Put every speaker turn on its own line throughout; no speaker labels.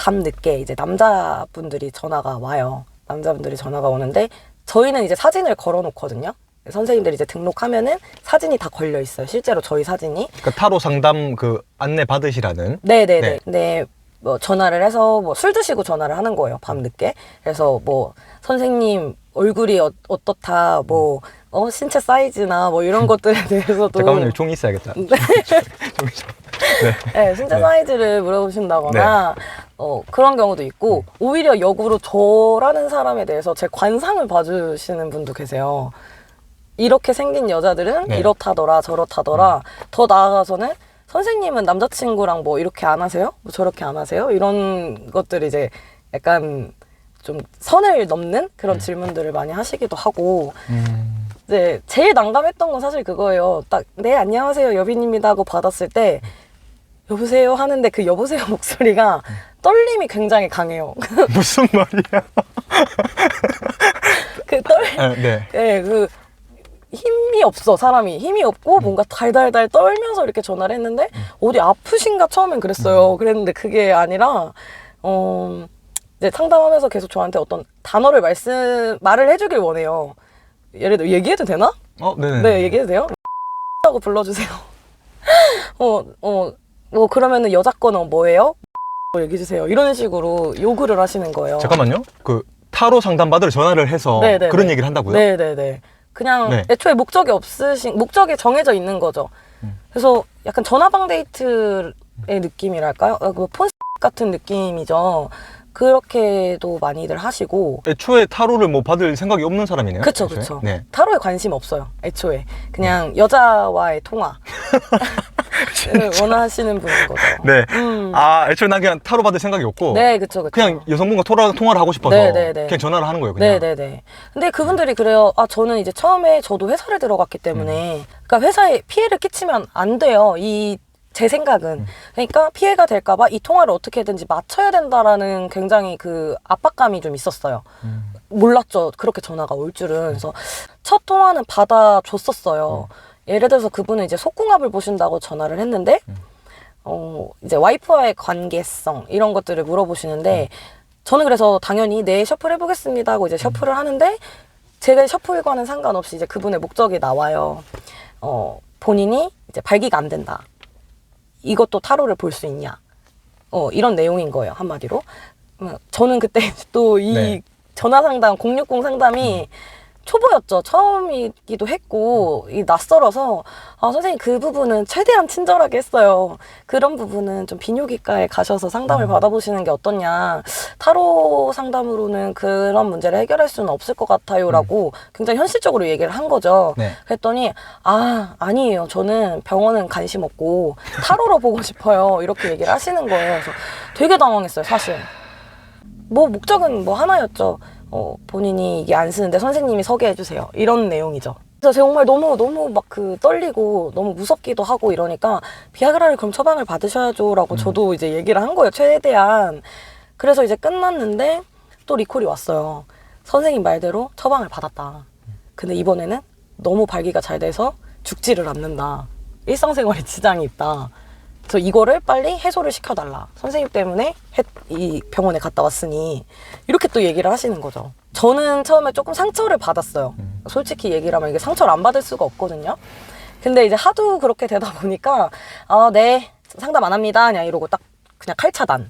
밤늦게 이제 남자분들이 전화가 와요. 남자분들이 전화가 오는데 저희는 이제 사진을 걸어 놓거든요. 선생님들이 이제 등록하면은 사진이 다 걸려 있어요. 실제로 저희 사진이.
그러니까 타로 상담 그 안내 받으시라는.
네네네.
네.
근데 뭐 전화를 해서 뭐 술 드시고 전화를 하는 거예요. 밤늦게. 그래서 뭐 선생님 얼굴이 어떻다, 뭐 신체 사이즈나 뭐 이런 것들에 대해서도
잠깐만요, 종이 있어야겠다.
네.
종이 좀. 네.
네, 신체
네.
사이즈를 물어보신다거나 그런 경우도 있고 오히려 역으로 저라는 사람에 대해서 제 관상을 봐주시는 분도 계세요. 이렇게 생긴 여자들은
네.
이렇다더라 저렇다더라. 더 나아가서는 선생님은 남자친구랑 뭐 이렇게 안 하세요? 뭐 저렇게 안 하세요? 이런 것들이 이제 약간 좀 선을 넘는 그런 질문들을 많이 하시기도 하고 이제 제일 난감했던 건 사실 그거예요. 딱 네 안녕하세요 여빈입니다 하고 받았을 때 여보세요 하는데 그 여보세요 목소리가 떨림이 굉장히 강해요.
무슨 말이야?
그 떨,
네.
네, 그 힘이 없어. 사람이 힘이 없고 뭔가 달달달 떨면서 이렇게 전화를 했는데 어디 아프신가 처음엔 그랬어요. 그랬는데 그게 아니라 이제 상담하면서 계속 저한테 어떤 단어를 말을 해주길 원해요. 예를 들어 얘기해도 되나?
네네.
네, 얘기해도 돼요? 하고 불러주세요. 뭐 그러면은 여자 거는 뭐예요? 얘기해주세요. 이런 식으로 요구를 하시는 거예요.
잠깐만요. 그 타로 상담 받으러 전화를 해서
네네네.
그런 얘기를 한다고요?
네네네. 그냥
네.
애초에 목적이 정해져 있는 거죠. 그래서 약간 전화방 데이트의 느낌이랄까요? 그 폰 같은 느낌이죠. 그렇게도 많이들 하시고.
애초에 타로를 뭐 받을 생각이 없는 사람이네요.
그쵸,
애초에?
그쵸.
네.
타로에 관심 없어요. 애초에. 그냥 여자와의 통화. 를 원하시는 분인 거죠.
네. 애초에 난 그냥 타로 받을 생각이 없고.
네, 그쵸, 그쵸.
그냥 여성분과 통화를 하고 싶어서.
네네네.
그냥 전화를 하는 거예요, 그냥.
네네네. 근데 그분들이 그래요. 저는 이제 처음에 저도 회사를 들어갔기 때문에, 그러니까 회사에 피해를 끼치면 안 돼요. 제 생각은. 그러니까 피해가 될까봐 이 통화를 어떻게든지 맞춰야 된다라는 굉장히 그 압박감이 좀 있었어요. 몰랐죠. 그렇게 전화가 올 줄은. 그래서 첫 통화는 받아줬었어요. 예를 들어서 그분은 이제 속궁합을 보신다고 전화를 했는데, 이제 와이프와의 관계성, 이런 것들을 물어보시는데, 저는 그래서 당연히 네, 셔플 해보겠습니다 하고 이제 셔플을 하는데, 제가 셔플과는 상관없이 이제 그분의 목적이 나와요. 본인이 이제 발기가 안 된다. 이것도 타로를 볼 수 있냐. 이런 내용인 거예요, 한마디로. 저는 그때 또 이
네.
전화 상담, 060 상담이 초보였죠. 처음이기도 했고, 낯설어서, 선생님 그 부분은 최대한 친절하게 했어요. 그런 부분은 좀 비뇨기과에 가셔서 상담을 받아보시는 게 어떠냐. 타로 상담으로는 그런 문제를 해결할 수는 없을 것 같아요. 라고 굉장히 현실적으로 얘기를 한 거죠.
네.
그랬더니, 아니에요. 저는 병원은 관심 없고, 타로로 보고 싶어요. 이렇게 얘기를 하시는 거예요. 그래서 되게 당황했어요, 사실. 뭐, 목적은 뭐 하나였죠. 본인이 이게 안 쓰는데 선생님이 서게 해주세요. 이런 내용이죠. 그래서 정말 너무 막 떨리고 너무 무섭기도 하고 이러니까 비아그라를 그럼 처방을 받으셔야죠 라고 저도 이제 얘기를 한 거예요. 최대한. 그래서 이제 끝났는데 또 리콜이 왔어요. 선생님 말대로 처방을 받았다. 근데 이번에는 너무 발기가 잘 돼서 죽지를 않는다. 일상생활에 지장이 있다. 그래서 이거를 빨리 해소를 시켜달라. 선생님 때문에 이 병원에 갔다 왔으니 이렇게 또 얘기를 하시는 거죠. 저는 처음에 조금 상처를 받았어요. 솔직히 얘기를 하면 이게 상처를 안 받을 수가 없거든요. 근데 이제 하도 그렇게 되다 보니까 네 상담 안 합니다. 그냥 이러고 딱 그냥 칼차단.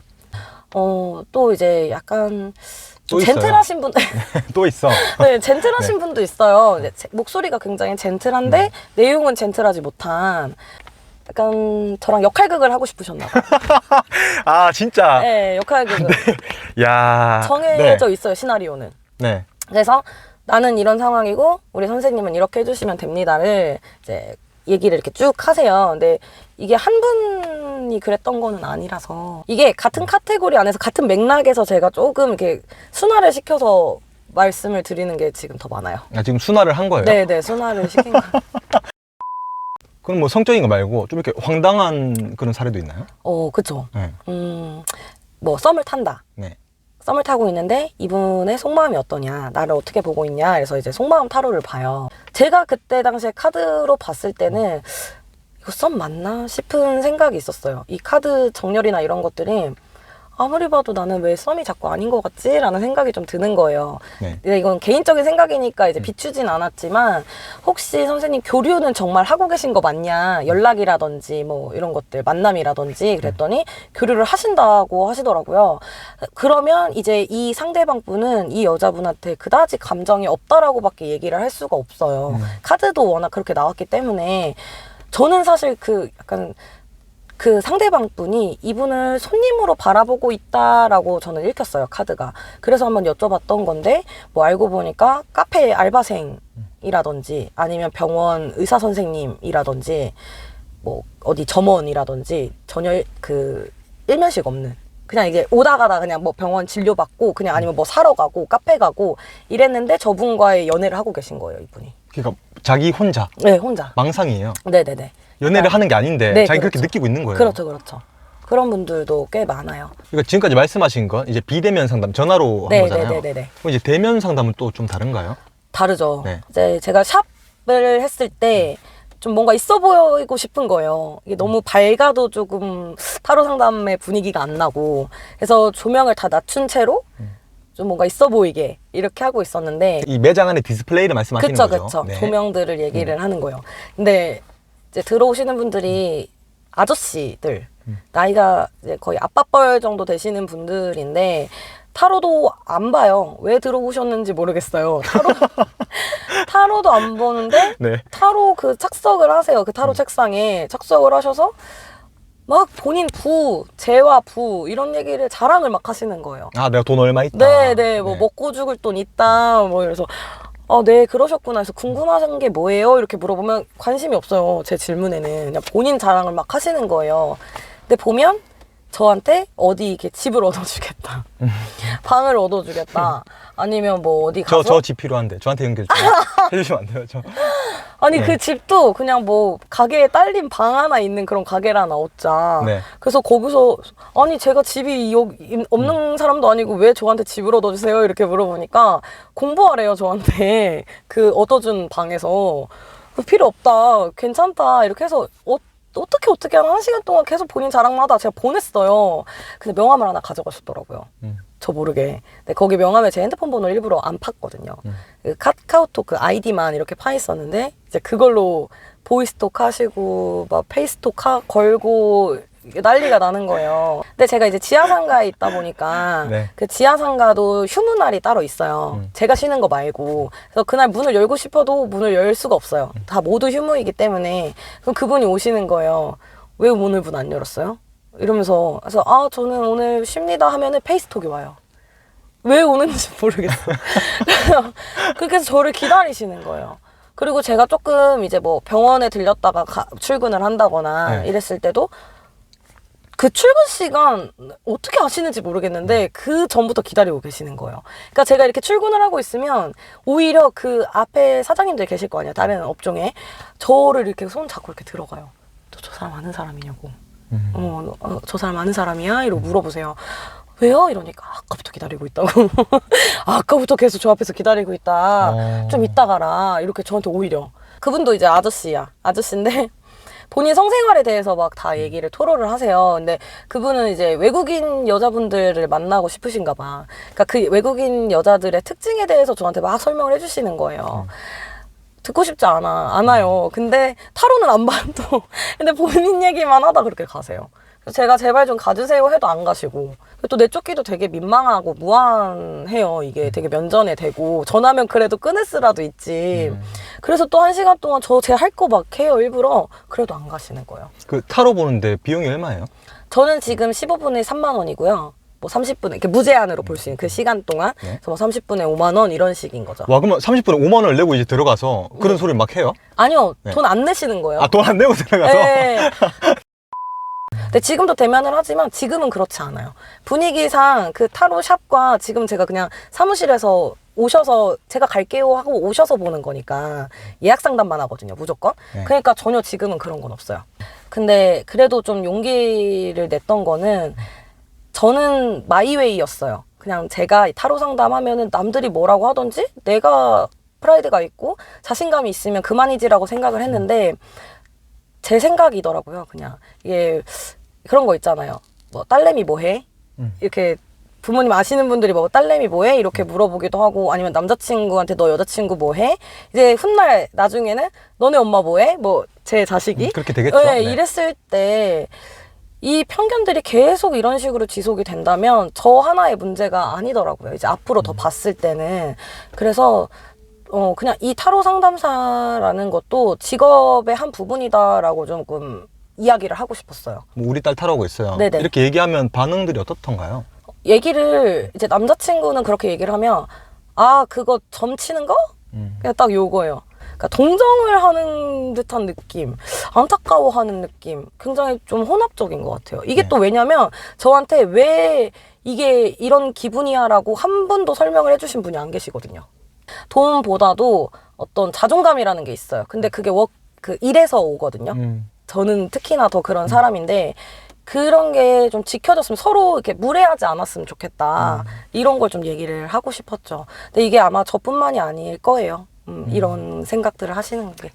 또 이제 약간 좀
또 있어요.
젠틀하신 분
또 있어.
네, 젠틀하신 분도 있어요. 목소리가 굉장히 젠틀한데 내용은 젠틀하지 못한 약간 저랑 역할극을 하고 싶으셨나 봐요.
진짜.
네, 역할극을.
야.
정해져 있어요, 시나리오는.
네.
그래서 나는 이런 상황이고 우리 선생님은 이렇게 해주시면 됩니다를 이제 얘기를 이렇게 쭉 하세요. 근데 이게 한 분이 그랬던 거는 아니라서 이게 같은 카테고리 안에서 같은 맥락에서 제가 조금 이렇게 순화를 시켜서 말씀을 드리는 게 지금 더 많아요.
지금 순화를 한 거예요?
네네, 순화를 시킨 거예요.
그럼 뭐 성적인 거 말고 좀 이렇게 황당한 그런 사례도 있나요?
그쵸.
네.
뭐 썸을 탄다.
네.
썸을 타고 있는데 이분의 속마음이 어떠냐, 나를 어떻게 보고 있냐, 그래서 이제 속마음 타로를 봐요. 제가 그때 당시에 카드로 봤을 때는 이거 썸 맞나 싶은 생각이 있었어요. 이 카드 정렬이나 이런 것들이 아무리 봐도 나는 왜 썸이 자꾸 아닌 것 같지? 라는 생각이 좀 드는 거예요.
네.
근데 이건 개인적인 생각이니까 이제 비추진 않았지만 혹시 선생님 교류는 정말 하고 계신 거 맞냐? 연락이라든지 뭐 이런 것들 만남이라든지 그랬더니 교류를 하신다고 하시더라고요. 그러면 이제 이 상대방 분은 이 여자분한테 그다지 감정이 없다라고밖에 얘기를 할 수가 없어요. 카드도 워낙 그렇게 나왔기 때문에 저는 사실 약간 그 상대방 분이 이분을 손님으로 바라보고 있다라고 저는 읽혔어요, 카드가. 그래서 한번 여쭤봤던 건데, 뭐 알고 보니까 카페 알바생이라든지 아니면 병원 의사 선생님이라든지 뭐 어디 점원이라든지 전혀 일면식 없는. 그냥 이게 오다 가다 그냥 뭐 병원 진료받고 그냥 아니면 뭐 사러 가고 카페 가고 이랬는데 저분과의 연애를 하고 계신 거예요, 이분이.
그러니까 자기 혼자.
네, 혼자.
망상이에요.
네네네.
연애를 하는 게 아닌데
네,
자기
그렇죠.
그렇게 느끼고 있는 거예요.
그렇죠. 그런 분들도 꽤 많아요.
그러니까 지금까지 말씀하신 건 이제 비대면 상담 전화로 한 거잖아요.
네네네네.
그럼 이제 대면 상담은 또 좀 다른가요?
다르죠.
네.
이제 제가 샵을 했을 때 좀 뭔가 있어 보이고 싶은 거예요. 이게 너무 밝아도 조금 타로 상담의 분위기가 안 나고 그래서 조명을 다 낮춘 채로 좀 뭔가 있어 보이게 이렇게 하고 있었는데
이 매장 안에 디스플레이를 말씀하시는 거죠?
그쵸.
네.
조명들을 얘기를 하는 거예요. 근데 이제 들어오시는 분들이 아저씨들, 나이가 이제 거의 아빠뻘 정도 되시는 분들인데, 타로도 안 봐요. 왜 들어오셨는지 모르겠어요. 타로도 안 보는데,
네.
타로 착석을 하세요. 그 타로 책상에 착석을 하셔서, 막 본인 재와 이런 얘기를 자랑을 막 하시는 거예요.
아, 내가 돈 얼마 있다.
네네, 뭐 먹고 죽을 돈 있다, 뭐 이래서 네, 그러셨구나 해서 궁금하신 게 뭐예요? 이렇게 물어보면 관심이 없어요. 제 질문에는. 그냥 본인 자랑을 막 하시는 거예요. 근데 보면 저한테 어디 이렇게 집을 얻어주겠다. 방을 얻어주겠다. 아니면 뭐 어디 가서.
저 집 필요한데. 저한테 연결 좀 해주시면 안 돼요?
아니,
네.
그 집도 그냥 뭐 가게에 딸린 방 하나 있는 그런 가게를 하나 얻자.
네.
그래서 거기서 아니 제가 집이 여기 없는 사람도 아니고 왜 저한테 집을 얻어주세요? 이렇게 물어보니까 공부하래요 저한테. 얻어준 방에서. 필요 없다. 괜찮다. 이렇게 해서 어떻게 한 1시간 동안 계속 본인 자랑만 하다 제가 보냈어요. 근데 명함을 하나 가져가셨더라고요. 저 모르게. 근데 거기 명함에 제 핸드폰 번호를 일부러 안 팠거든요. 그 카카오톡 아이디만 이렇게 파 있었는데 이제 그걸로 보이스톡 하시고 막 페이스톡 걸고 난리가 나는 거예요. 근데 제가 이제 지하상가에 있다 보니까
네.
그 지하상가도 휴무날이 따로 있어요. 제가 쉬는 거 말고. 그래서 그날 문을 열고 싶어도 문을 열 수가 없어요. 다 모두 휴무이기 때문에. 그럼 그분이 오시는 거예요. 왜 오늘 문 안 열었어요? 이러면서 그래서 저는 오늘 쉽니다 하면은 페이스톡이 와요. 왜 오는지 모르겠어요. 그렇게 해서 저를 기다리시는 거예요. 그리고 제가 조금 이제 뭐 병원에 들렸다가 출근을 한다거나
네.
이랬을 때도 그 출근 시간 어떻게 아시는지 모르겠는데 그 전부터 기다리고 계시는 거예요. 그러니까 제가 이렇게 출근을 하고 있으면 오히려 그 앞에 사장님들 계실 거 아니에요. 다른 업종에. 저를 이렇게 손 잡고 이렇게 들어가요. 저 사람 아는 사람이냐고. 저 사람 아는 사람이야? 이러고 물어보세요. 왜요? 이러니까 아까부터 기다리고 있다고. 아까부터 계속 저 앞에서 기다리고 있다. 좀 이따 가라. 이렇게 저한테 오히려. 그분도 이제 아저씨인데 본인 성생활에 대해서 막 다 얘기를 토로를 하세요. 근데 그분은 이제 외국인 여자분들을 만나고 싶으신가 봐. 그러니까 그 외국인 여자들의 특징에 대해서 저한테 막 설명을 해주시는 거예요. 듣고 싶지 않아요. 근데 타로는 안 봐도. 근데 본인 얘기만 하다 그렇게 가세요. 그래서 제가 제발 좀 가주세요 해도 안 가시고. 또 내쫓기도 되게 민망하고 무안해요. 이게 되게 면전에 대고. 전화면 그래도 끊을 수라도 있지. 그래서 또 1시간 동안 제가 할 거 막 해요, 일부러. 그래도 안 가시는 거예요.
그 타로 보는데 비용이 얼마예요?
저는 지금 15분에 3만 원이고요. 뭐 30분에, 이렇게 무제한으로 볼 수 있는 그 시간 동안.
네.
그래서 뭐 30분에 5만 원 이런 식인 거죠.
와, 그러면 30분에 5만 원을 내고 이제 들어가서 그런 소리를 막 해요?
아니요,
네.
돈 안 내시는 거예요.
아, 돈 안 내고 들어가서?
네. 근데 지금도 대면을 하지만 지금은 그렇지 않아요. 분위기상 그 타로샵과 지금 제가 그냥 사무실에서 오셔서 제가 갈게요 하고 오셔서 보는 거니까 예약 상담만 하거든요, 무조건.
네.
그러니까 전혀 지금은 그런 건 없어요. 근데 그래도 좀 용기를 냈던 거는 저는 마이웨이였어요. 그냥 제가 타로 상담하면은 남들이 뭐라고 하던지 내가 프라이드가 있고 자신감이 있으면 그만이지라고 생각을 했는데 제 생각이더라고요. 그냥 이게 그런 거 있잖아요. 뭐 딸내미 뭐 해? 이렇게 부모님 아시는 분들이 뭐 딸내미 뭐해? 이렇게 물어보기도 하고 아니면 남자친구한테 너 여자친구 뭐해? 이제 훗날 나중에는 너네 엄마 뭐해? 뭐 제 자식이
그렇게 되겠죠.
네,
네.
이랬을 때 이 편견들이 계속 이런 식으로 지속이 된다면 저 하나의 문제가 아니더라고요. 이제 앞으로 더 봤을 때는. 그래서 그냥 이 타로 상담사라는 것도 직업의 한 부분이다라고 조금 이야기를 하고 싶었어요.
뭐 우리 딸 타로고 있어요.
네네.
이렇게 얘기하면 반응들이 어떻던가요?
얘기를 이제 남자친구는 그렇게 얘기를 하면 아 그거 점치는 거? 그냥 딱 요거예요. 그러니까 동정을 하는 듯한 느낌, 안타까워하는 느낌, 굉장히 좀 혼합적인 것 같아요. 이게
네.
또 왜냐면 저한테 왜 이게 이런 기분이야라고 한 분도 설명을 해주신 분이 안 계시거든요. 돈보다도 어떤 자존감이라는 게 있어요. 근데 그게 그 일에서 오거든요. 저는 특히나 더 그런 사람인데 그런 게 좀 지켜졌으면 서로 이렇게 무례하지 않았으면 좋겠다. 이런 걸 좀 얘기를 하고 싶었죠. 근데 이게 아마 저뿐만이 아닐 거예요. 이런 생각들을 하시는 게.